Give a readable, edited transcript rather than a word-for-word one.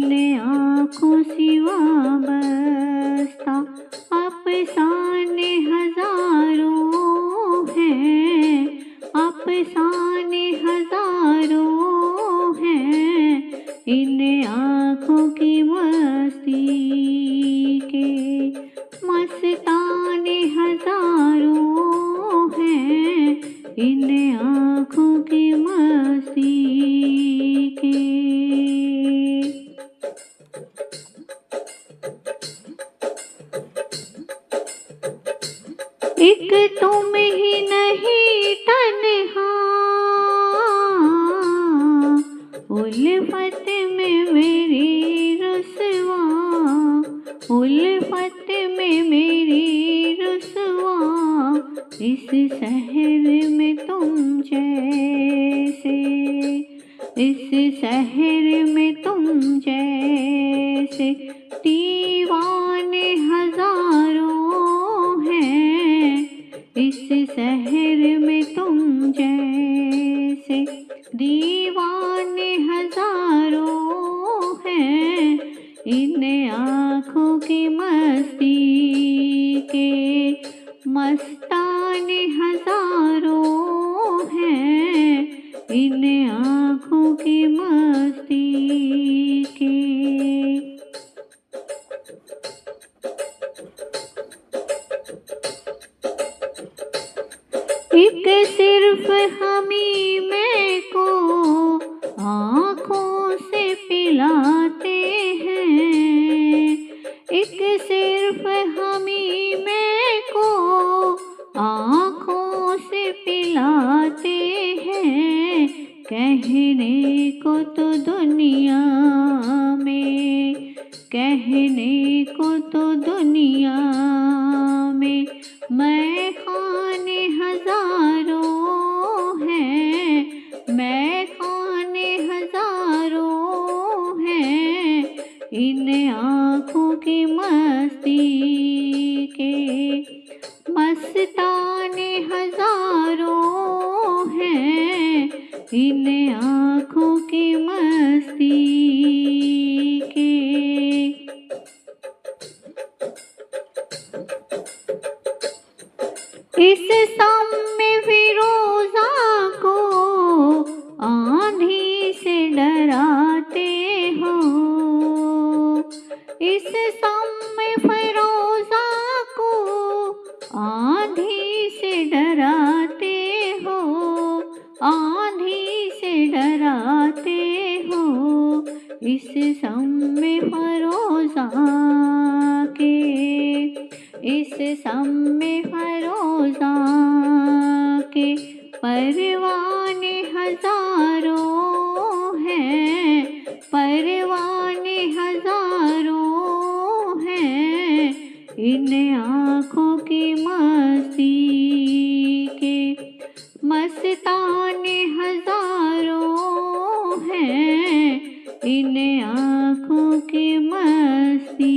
इन आँखों सिवा बसता अफसाने हजारों हैं, अफसाने हजारों हैं। इन आँखों की मस्ती के मस्ताने हजारों हैं, इन आँखों की मस्ती के। एक तुम ही नहीं तन्हा, उल्फत में मेरी रुसवा, उल्फत में मेरी रुसवा। इस शहर में तुम जैसे, इस शहर में तुम जैसे दीवाने हजारों हैं, इस शहर में तुम जैसे दीवाने हजारों हैं। इन आँखों की मस्ती के मस्ताने हजारों हैं, इन आँखों की मस्ती के। एक सिर्फ हमी में को आँखों से पिलाते हैं, एक सिर्फ हमी में को आँखों से पिलाते हैं। कहने को तो दुनिया में, कहने को तो दुनिया में मैं खाने हजारों हैं, मैं खाने हजारों हैं। इन आँखों की मस्ती के मस्ताने हजारों हैं, इन आँखों की मस्ती के। इस सामने फिरोजा को आंधी से डराते हो, इस सामने फिरोजा को आंधी से डराते हो, आंधी से डराते हो। इस सामने फिरोजा के, इस सामने फिरोजा के परवाने हजारों हैं, परवाने हजारों हैं। इन आँखों की मस्ती के मस्ताने हजारों हैं, इन आँखों की मस्ती